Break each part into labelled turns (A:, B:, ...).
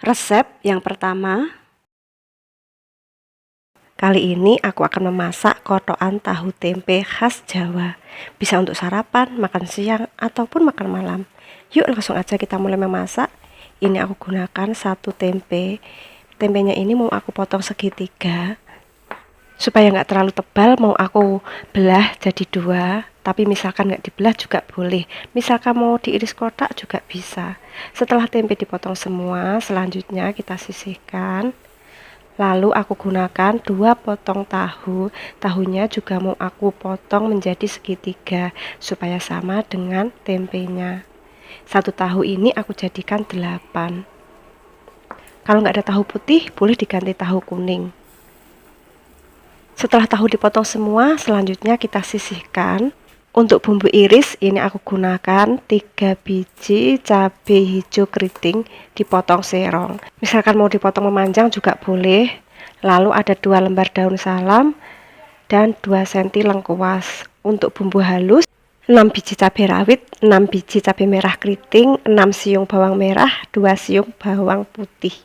A: Resep yang pertama, kali ini aku akan memasak kotokan tahu tempe khas Jawa. Bisa untuk sarapan, makan siang, ataupun makan malam. Yuk langsung aja kita mulai memasak. Ini aku gunakan satu tempe. Tempenya ini mau aku potong segitiga. Supaya nggak terlalu tebal, mau aku belah jadi dua. Tapi misalkan nggak dibelah juga boleh. Misalkan mau diiris kotak juga bisa. Setelah tempe dipotong semua, selanjutnya kita sisihkan. Lalu aku gunakan 2 potong tahu. Tahunya juga mau aku potong menjadi segitiga supaya sama dengan tempenya. Satu tahu ini aku jadikan 8. Kalau nggak ada tahu putih, boleh diganti tahu kuning. Setelah tahu dipotong semua, selanjutnya kita sisihkan. Untuk bumbu iris, ini aku gunakan 3 biji cabai hijau keriting dipotong serong. Misalkan mau dipotong memanjang juga boleh. Lalu ada 2 lembar daun salam dan 2 cm lengkuas. Untuk bumbu halus, 6 biji cabai rawit, 6 biji cabai merah keriting, 6 siung bawang merah, 2 siung bawang putih.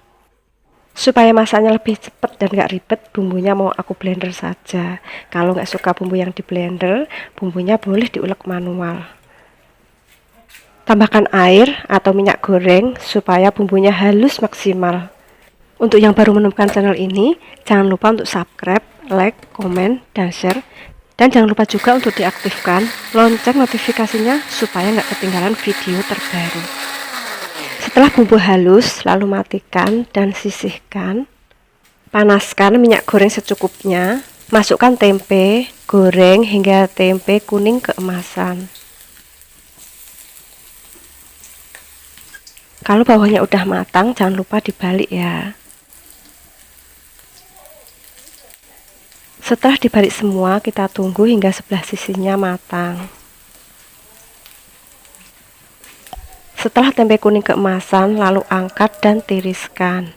A: Supaya masaknya lebih cepat dan gak ribet, bumbunya mau aku blender saja. Kalau nggak suka bumbu yang di blender, bumbunya boleh diulek manual. Tambahkan air atau minyak goreng supaya bumbunya halus maksimal. Untuk yang baru menemukan channel ini, jangan lupa untuk subscribe, like, komen, dan share. Dan jangan lupa juga untuk diaktifkan lonceng notifikasinya supaya nggak ketinggalan video terbaru. Setelah bumbu halus, lalu matikan dan sisihkan. Panaskan minyak goreng secukupnya. Masukkan tempe, goreng hingga tempe kuning keemasan. Kalau bawahnya udah matang, jangan lupa dibalik ya. Setelah dibalik semua, kita tunggu hingga sebelah sisinya matang. Setelah tempe kuning keemasan, lalu angkat dan tiriskan.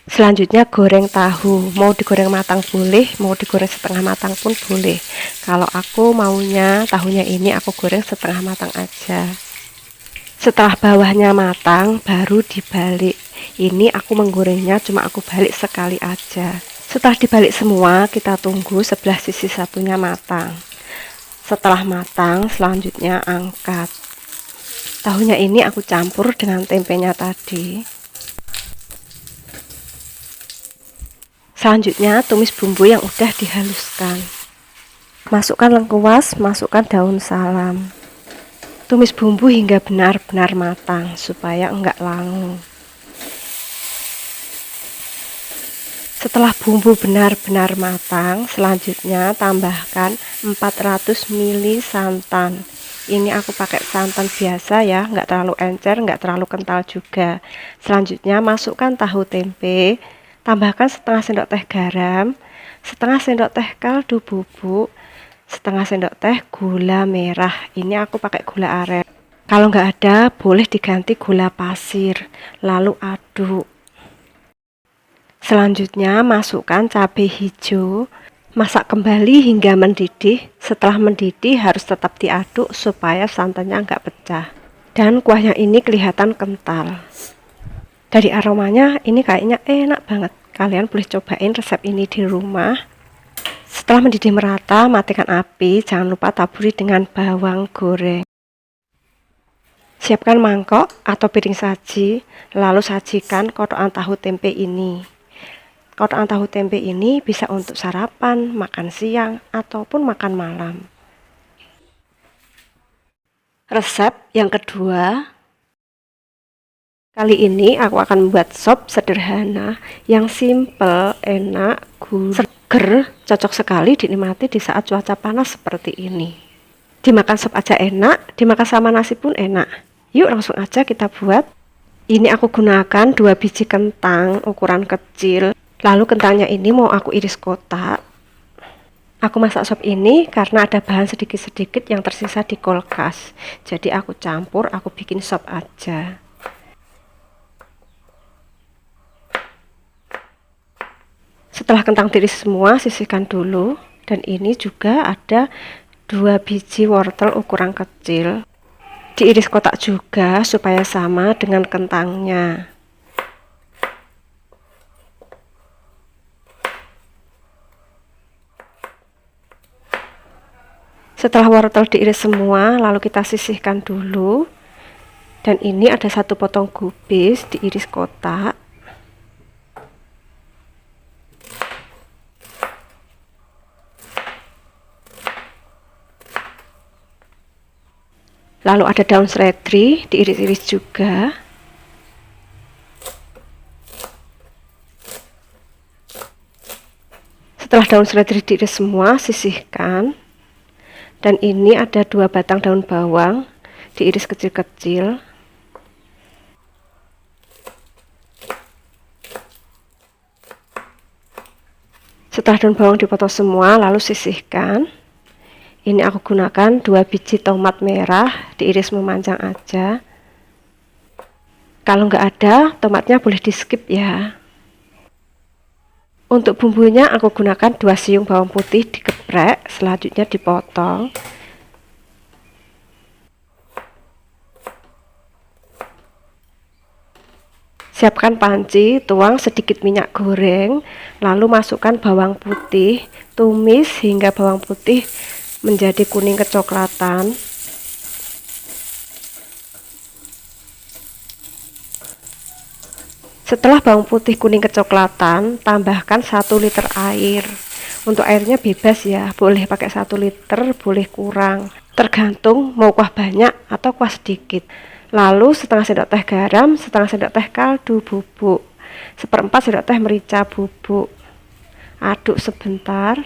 A: Selanjutnya goreng tahu. Mau digoreng matang boleh, mau digoreng setengah matang pun boleh. Kalau aku maunya tahunya ini aku goreng setengah matang aja. Setelah bawahnya matang, baru dibalik. Ini aku menggorengnya cuma aku balik sekali aja. Setelah dibalik semua, kita tunggu sebelah sisi satunya matang. Setelah matang, selanjutnya angkat. Tahunya ini aku campur dengan tempenya tadi. Selanjutnya tumis bumbu yang udah dihaluskan. Masukkan lengkuas, masukkan daun salam. Tumis bumbu hingga benar-benar matang supaya enggak langu. Setelah bumbu benar-benar matang, selanjutnya tambahkan 400 ml santan. Ini aku pakai santan biasa ya, nggak terlalu encer, nggak terlalu kental juga. Selanjutnya masukkan tahu tempe, tambahkan setengah sendok teh garam, setengah sendok teh kaldu bubuk, setengah sendok teh gula merah. Ini aku pakai gula aren. Kalau nggak ada, boleh diganti gula pasir. Lalu aduk. Selanjutnya masukkan cabai hijau, masak kembali hingga mendidih. Setelah mendidih harus tetap diaduk supaya santannya nggak pecah. Dan kuahnya ini kelihatan kental. Dari aromanya ini kayaknya enak banget. Kalian boleh cobain resep ini di rumah. Setelah mendidih merata, matikan api. Jangan lupa taburi dengan bawang goreng. Siapkan mangkok atau piring saji, lalu sajikan kotokan tahu tempe ini. Kotokan tahu tempe ini bisa untuk sarapan, makan siang, ataupun makan malam. Resep yang kedua, kali ini aku akan membuat sop sederhana yang simple, enak, gurih, seger, cocok sekali dinikmati di saat cuaca panas seperti ini. Dimakan sop aja enak, dimakan sama nasi pun enak. Yuk langsung aja kita buat. Ini aku gunakan 2 biji kentang ukuran kecil. Lalu kentangnya ini mau aku iris kotak. Aku masak sop ini karena ada bahan sedikit-sedikit yang tersisa di kulkas. Jadi aku campur, aku bikin sop aja. Setelah kentang tiris semua, sisihkan dulu. Dan ini juga ada 2 biji wortel ukuran kecil. Diiris kotak juga supaya sama dengan kentangnya. Setelah wortel diiris semua, lalu kita sisihkan dulu. Dan ini ada satu potong kubis diiris kotak. Lalu ada daun seledri diiris-iris juga. Setelah daun seledri diiris semua, sisihkan. Dan ini ada 2 batang daun bawang diiris kecil-kecil. Setelah daun bawang dipotong semua, lalu sisihkan. Ini aku gunakan 2 biji tomat merah diiris memanjang aja. Kalau nggak ada, tomatnya boleh di skip ya. Untuk bumbunya aku gunakan 2 siung bawang putih digeprek, selanjutnya dipotong. Siapkan panci, tuang sedikit minyak goreng, lalu masukkan bawang putih, tumis hingga bawang putih menjadi kuning kecoklatan. Setelah bawang putih kuning kecoklatan, tambahkan 1 liter air. Untuk airnya bebas ya, boleh pakai 1 liter, boleh kurang. Tergantung mau kuah banyak atau kuah sedikit. Lalu setengah sendok teh garam, setengah sendok teh kaldu bubuk, 1/4 sendok teh merica bubuk. Aduk sebentar.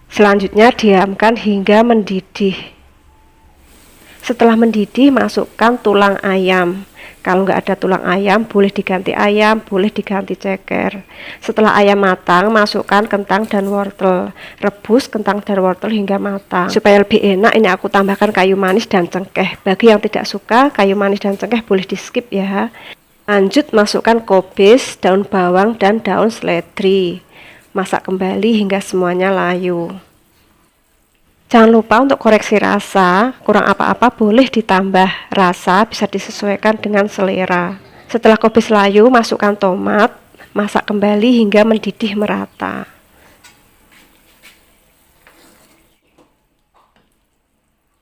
A: Selanjutnya diamkan hingga mendidih. Setelah mendidih, masukkan tulang ayam. Kalau nggak ada tulang ayam, boleh diganti ayam, boleh diganti ceker. Setelah ayam matang, masukkan kentang dan wortel. Rebus kentang dan wortel hingga matang. Supaya lebih enak, ini aku tambahkan kayu manis dan cengkeh. Bagi yang tidak suka kayu manis dan cengkeh, boleh di skip ya. Lanjut masukkan kobis, daun bawang, dan daun seledri. Masak kembali hingga semuanya layu. Jangan lupa untuk koreksi rasa, kurang apa-apa boleh ditambah rasa, bisa disesuaikan dengan selera. Setelah kobis layu, masukkan tomat, masak kembali hingga mendidih merata.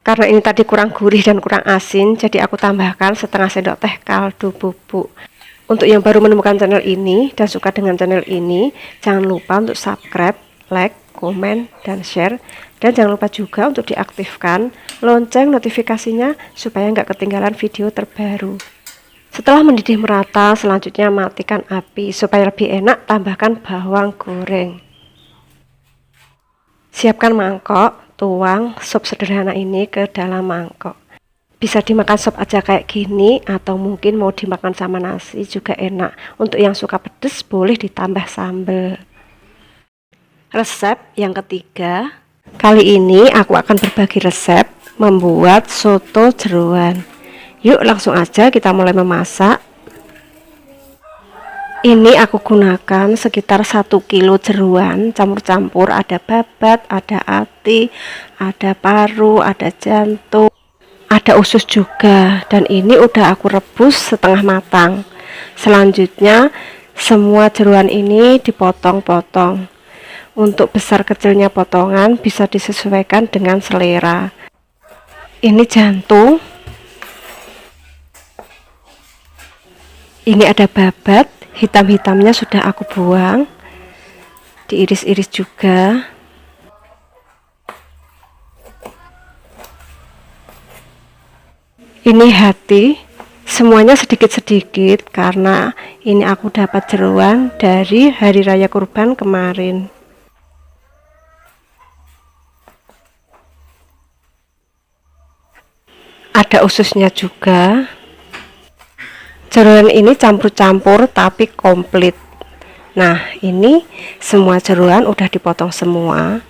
A: Karena ini tadi kurang gurih dan kurang asin, jadi aku tambahkan setengah sendok teh kaldu bubuk. Untuk yang baru menemukan channel ini dan suka dengan channel ini, jangan lupa untuk subscribe, like, komen, dan share. Dan jangan lupa juga untuk diaktifkan lonceng notifikasinya supaya nggak ketinggalan video terbaru. Setelah mendidih merata, selanjutnya matikan api. Supaya lebih enak, tambahkan bawang goreng. Siapkan mangkok, tuang sop sederhana ini ke dalam mangkok. Bisa dimakan sop aja kayak gini, atau mungkin mau dimakan sama nasi juga enak. Untuk yang suka pedes, boleh ditambah sambal. Resep yang ketiga. Kali ini aku akan berbagi resep membuat soto jeroan. Yuk langsung aja kita mulai memasak. Ini aku gunakan sekitar 1 kilo jeroan campur-campur, ada babat, ada ati, ada paru, ada jantung, ada usus juga. Dan ini udah aku rebus setengah matang. Selanjutnya semua jeroan ini dipotong-potong. Untuk besar kecilnya potongan bisa disesuaikan dengan selera. Ini jantung. Ini ada babat, hitam-hitamnya sudah aku buang. Diiris-iris juga. Ini hati. Semuanya sedikit-sedikit karena ini aku dapat jeroan dari hari raya kurban kemarin. Ada ususnya juga. Jeroan ini campur-campur tapi komplit. Nah, ini semua jeroan udah dipotong semua.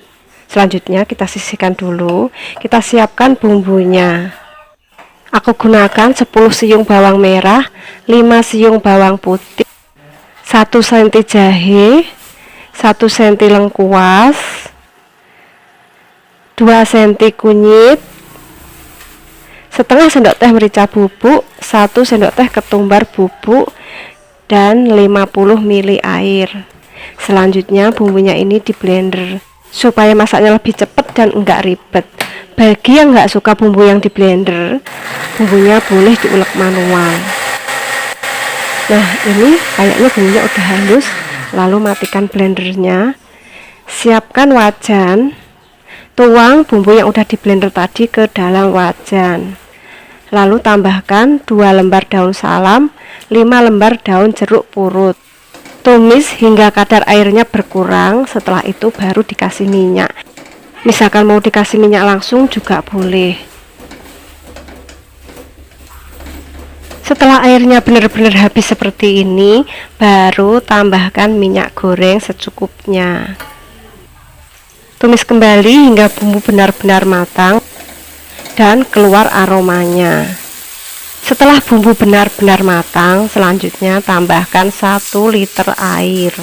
A: Selanjutnya kita sisihkan dulu. Kita siapkan bumbunya. Aku gunakan 10 siung bawang merah, 5 siung bawang putih, 1 cm jahe, 1 cm lengkuas, 2 cm kunyit, setengah sendok teh merica bubuk, 1 sendok teh ketumbar bubuk, dan 50 ml air. Selanjutnya bumbunya ini di blender supaya masaknya lebih cepat dan enggak ribet. Bagi yang enggak suka bumbu yang di blender, bumbunya boleh diulek manual. Nah, ini kayaknya bumbunya udah halus. Lalu matikan blendernya. Siapkan wajan, tuang bumbu yang udah di blender tadi ke dalam wajan. Lalu tambahkan 2 lembar daun salam, 5 lembar daun jeruk purut. Tumis hingga kadar airnya berkurang. Setelah itu baru dikasih minyak. Misalkan mau dikasih minyak langsung juga boleh. Setelah airnya benar-benar habis seperti ini, baru tambahkan minyak goreng secukupnya. Tumis kembali hingga bumbu benar-benar matang dan keluar aromanya. Setelah bumbu benar-benar matang, selanjutnya tambahkan 1 liter air.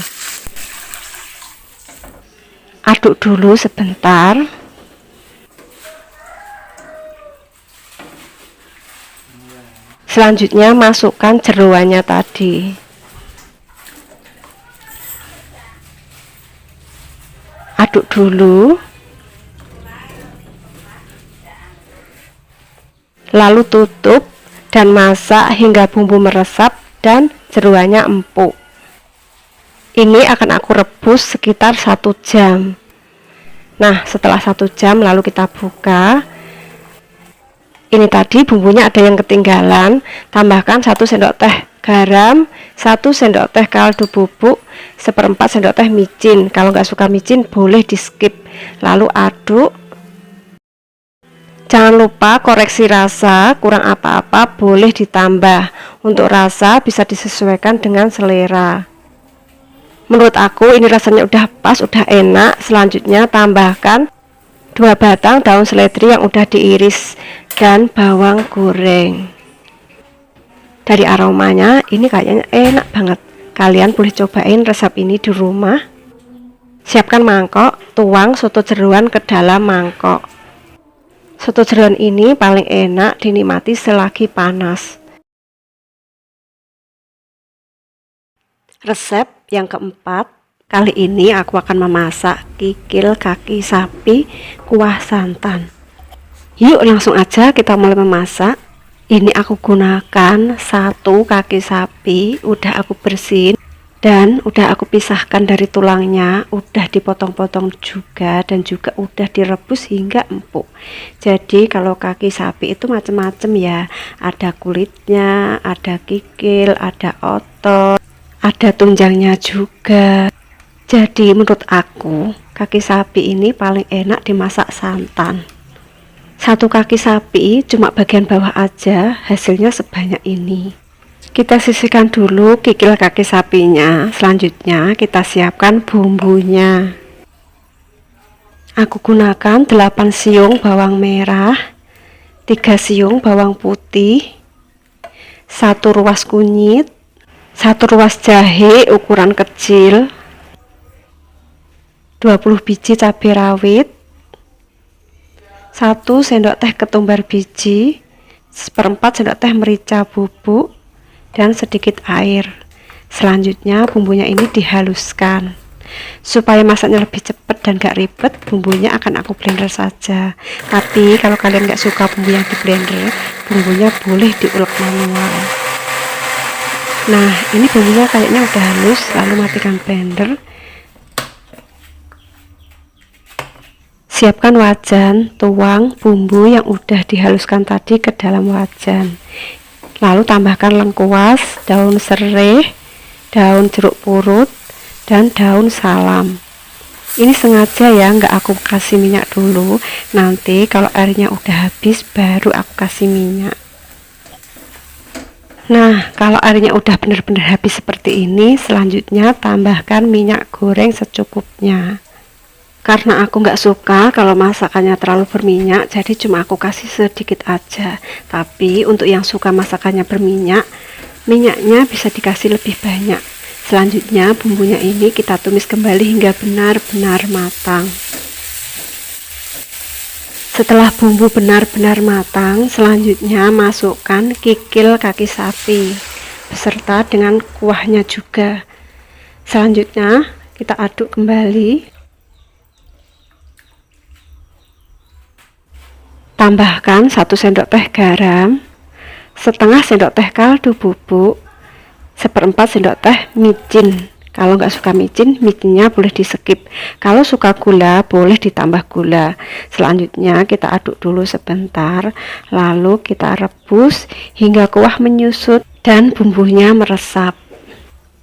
A: Aduk dulu sebentar. Selanjutnya masukkan jeroannya tadi. Aduk dulu. Lalu tutup dan masak hingga bumbu meresap dan jeroannya empuk. Ini akan aku rebus sekitar 1 jam. Nah, setelah 1 jam lalu kita buka. Ini tadi bumbunya ada yang ketinggalan. Tambahkan 1 sendok teh garam, 1 sendok teh kaldu bubuk, 1/4 sendok teh micin. Kalau nggak suka micin boleh di skip. Lalu aduk. Jangan lupa koreksi rasa, kurang apa-apa boleh ditambah. Untuk rasa bisa disesuaikan dengan selera. Menurut aku ini rasanya udah pas, udah enak. Selanjutnya tambahkan 2 batang daun seledri yang udah diiris dan bawang goreng. Dari aromanya ini kayaknya enak banget. Kalian boleh cobain resep ini di rumah. Siapkan mangkok, tuang soto jeroan ke dalam mangkok. Soto jeroan ini paling enak dinikmati selagi panas. Resep yang keempat, kali ini aku akan memasak kikil kaki sapi kuah santan. Yuk langsung aja kita mulai memasak. Ini aku gunakan 1 kaki sapi, udah aku bersihin dan udah aku pisahkan dari tulangnya, udah dipotong-potong juga dan juga udah direbus hingga empuk. Jadi kalau kaki sapi itu macam-macam ya, ada kulitnya, ada kikil, ada otot, ada tunjangnya juga. Jadi menurut aku kaki sapi ini paling enak dimasak santan. 1 kaki sapi cuma bagian bawah aja, hasilnya sebanyak ini. Kita sisihkan dulu kikil kaki sapinya. Selanjutnya kita siapkan bumbunya. Aku gunakan 8 siung bawang merah, 3 siung bawang putih, 1 ruas kunyit, 1 ruas jahe ukuran kecil, 20 biji cabai rawit, 1 sendok teh ketumbar biji, 1/4 sendok teh merica bubuk, dan sedikit air. Selanjutnya bumbunya ini dihaluskan. Supaya masaknya lebih cepat dan gak ribet, bumbunya akan aku blender saja. Tapi kalau kalian gak suka bumbu yang di blender, bumbunya boleh diulek manual. Nah, ini bumbunya kayaknya udah halus, lalu matikan blender. Siapkan wajan, tuang bumbu yang udah dihaluskan tadi ke dalam wajan. Lalu tambahkan lengkuas, daun serai, daun jeruk purut, dan daun salam. Ini sengaja ya nggak aku kasih minyak dulu, nanti kalau airnya udah habis baru aku kasih minyak. Nah, kalau airnya udah benar-benar habis seperti ini, selanjutnya tambahkan minyak goreng secukupnya. Karena aku nggak suka kalau masakannya terlalu berminyak, jadi cuma aku kasih sedikit aja. Tapi untuk yang suka masakannya berminyak, minyaknya bisa dikasih lebih banyak. Selanjutnya bumbunya ini kita tumis kembali hingga benar-benar matang. Setelah bumbu benar-benar matang, selanjutnya masukkan kikil kaki sapi beserta dengan kuahnya juga. Selanjutnya kita aduk kembali. Tambahkan 1 sendok teh garam, setengah sendok teh kaldu bubuk, 1/4 sendok teh micin. Kalau nggak suka micin, micinnya boleh di skip. Kalau suka gula, boleh ditambah gula. Selanjutnya kita aduk dulu sebentar, lalu kita rebus hingga kuah menyusut dan bumbunya meresap.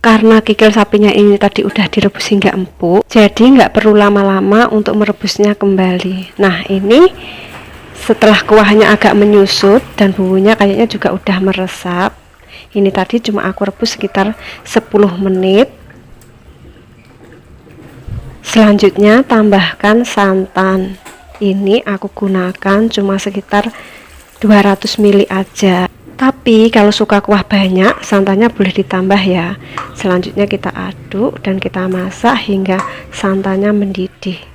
A: Karena kikil sapinya ini tadi udah direbus hingga empuk, jadi nggak perlu lama-lama untuk merebusnya kembali. Nah, ini setelah kuahnya agak menyusut dan bumbunya kayaknya juga udah meresap, ini tadi cuma aku rebus sekitar 10 menit. Selanjutnya tambahkan santan. Ini aku gunakan cuma sekitar 200 ml aja. Tapi kalau suka kuah banyak, santannya boleh ditambah ya. Selanjutnya kita aduk dan kita masak hingga santannya mendidih.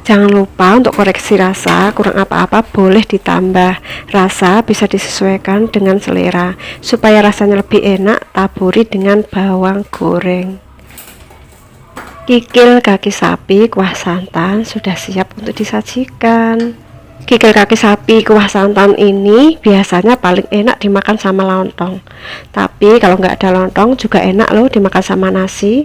A: Jangan lupa untuk koreksi rasa, kurang apa-apa boleh ditambah. Rasa bisa disesuaikan dengan selera. Supaya rasanya lebih enak, taburi dengan bawang goreng. Kikil kaki sapi kuah santan sudah siap untuk disajikan. Kikil kaki sapi kuah santan ini biasanya paling enak dimakan sama lontong. Tapi kalau nggak ada lontong juga enak loh dimakan sama nasi.